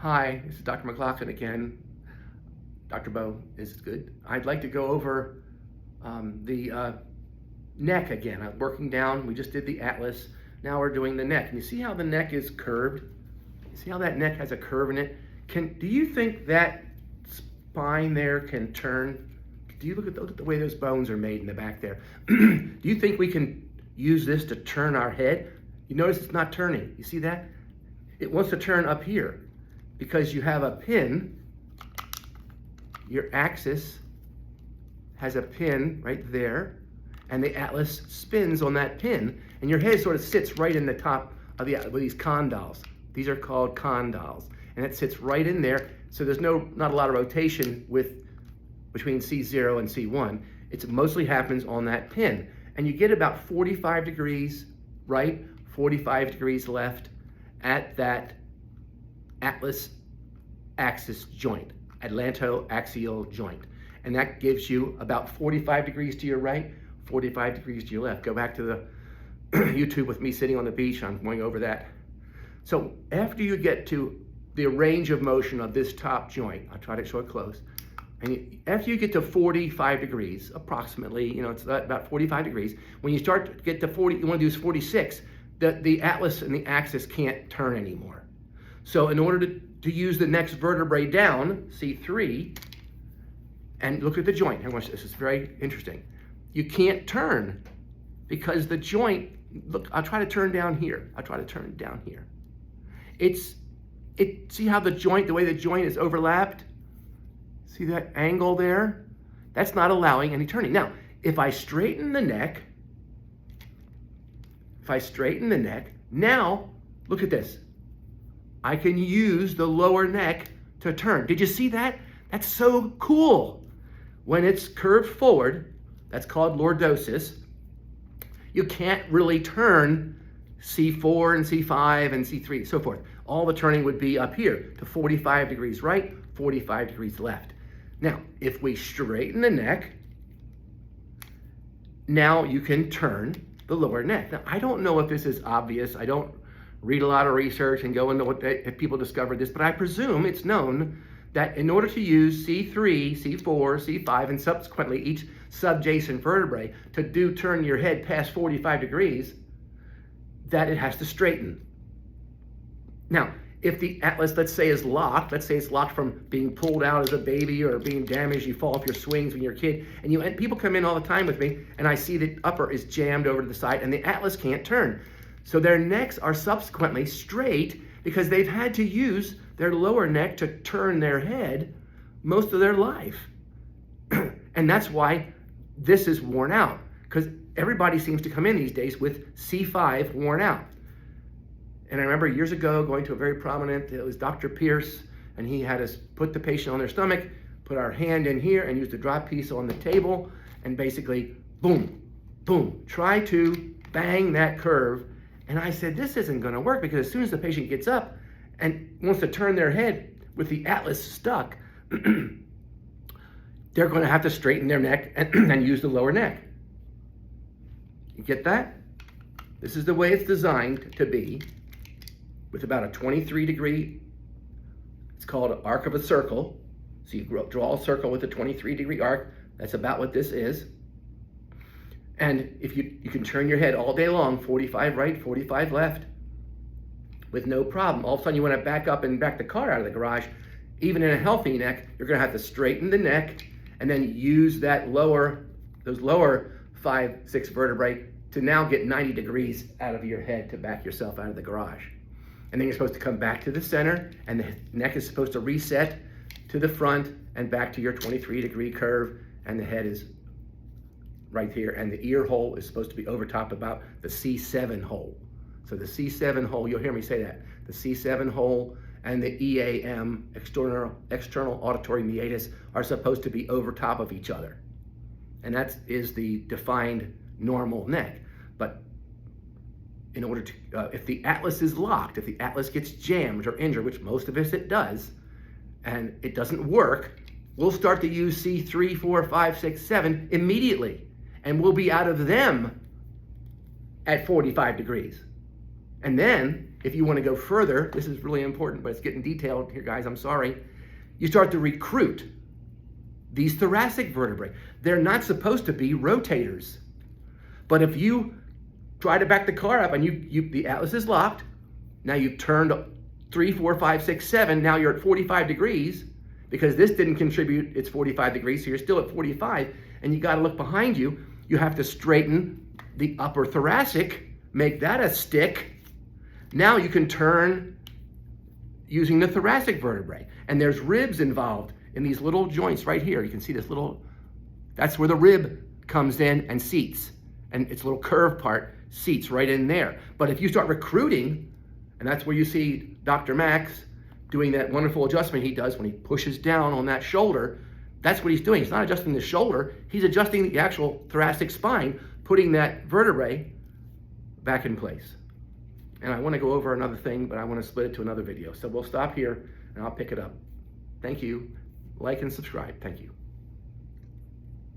Hi, this is Dr. McLaughlin again. Dr. Bo is good. I'd like to go over the neck again. I'm working down. We just did the atlas. Now we're doing the neck. And you see how the neck is curved? You see how that neck has a curve in it? Do you think that spine there can turn? Do you look at the way those bones are made in the back there? Do you think we can use this to turn our head? You notice it's not turning. You see that? It wants to turn up here because you have a pin. Your axis has a pin right there, and the atlas spins on that pin, and your head sort of sits right in the top of with these condyles. These are called condyles, and it sits right in there, so there's not a lot of rotation between C0 and C1. It mostly happens on that pin, and you get about 45 degrees right, 45 degrees left at that atlas axis joint, atlantoaxial joint. And that gives you about 45 degrees to your right, 45 degrees to your left. Go back to the YouTube with me sitting on the beach. I'm going over that. So after you get to the range of motion of this top joint, I'll try to show it close. And after you get to 45 degrees, approximately, it's about 45 degrees. When you start to get to 40, you want to do 46, the atlas and the axis can't turn anymore. So in order to use the next vertebrae down, C3, and look at the joint. This is very interesting. You can't turn because the joint, look, I'll try to turn down here. I'll try to turn down here. See how the way the joint is overlapped? See that angle there? That's not allowing any turning. Now, if I straighten the neck, now look at this. I can use the lower neck to turn. Did you see that? That's so cool. When it's curved forward, that's called lordosis, you can't really turn C4 and C5 and C3, so forth. All the turning would be up here to 45 degrees right, 45 degrees left. Now, if we straighten the neck, now you can turn the lower neck. Now, I don't know if this is obvious. I don't read a lot of research and go into if people discovered this, but I presume it's known that in order to use C3, C4, C5, and subsequently each subjacent vertebrae to turn your head past 45 degrees, that it has to straighten. Now, if the atlas, let's say it's locked from being pulled out as a baby or being damaged, you fall off your swings when you're a kid, and people come in all the time with me, and I see the upper is jammed over to the side, and the atlas can't turn. So their necks are subsequently straight because they've had to use their lower neck to turn their head most of their life. And that's why this is worn out, because everybody seems to come in these days with C5 worn out. And I remember years ago going to a very prominent, it was Dr. Pierce, and he had us put the patient on their stomach, put our hand in here, and use the drop piece on the table, and basically, boom, boom, try to bang that curve. And I said, this isn't going to work, because as soon as the patient gets up and wants to turn their head with the atlas stuck, they're going to have to straighten their neck and use the lower neck. You get that? This is the way it's designed to be, with about a 23 degree, it's called an arc of a circle. So you draw a circle with a 23 degree arc. That's about what this is. And if you can turn your head all day long, 45 right, 45 left, with no problem. All of a sudden you want to back up and back the car out of the garage. Even in a healthy neck, you're going to have to straighten the neck and then use those lower 5, 6 vertebrae to now get 90 degrees out of your head to back yourself out of the garage. And then you're supposed to come back to the center, and the neck is supposed to reset to the front and back to your 23 degree curve, and the head is right here, and the ear hole is supposed to be over top about the C7 hole. So the C7 hole, you'll hear me say that, the C7 hole and the EAM, external auditory meatus, are supposed to be over top of each other. And that is the defined normal neck. But in order to, if the atlas is locked, if the atlas gets jammed or injured, which most of us it does, and it doesn't work, we'll start to use C3, 4, 5, 6, 7 immediately. And we'll be out of them at 45 degrees. And then, if you want to go further, this is really important, but it's getting detailed here, guys, I'm sorry. You start to recruit these thoracic vertebrae. They're not supposed to be rotators. But if you try to back the car up and the atlas is locked, now you've turned 3, 4, 5, 6, 7, now you're at 45 degrees, because this didn't contribute, it's 45 degrees, so you're still at 45, and you gotta look behind you. You have to straighten the upper thoracic, make that a stick. Now you can turn using the thoracic vertebrae. And there's ribs involved in these little joints right here. You can see this little, that's where the rib comes in and seats. And its little curved part seats right in there. But if you start recruiting, and that's where you see Dr. Max doing that wonderful adjustment he does when he pushes down on that shoulder, that's what he's doing. He's not adjusting the shoulder, he's adjusting the actual thoracic spine, putting that vertebrae back in place. And I want to go over another thing, but I want to split it to another video. So we'll stop here and I'll pick it up. Thank you. Like and subscribe. Thank you.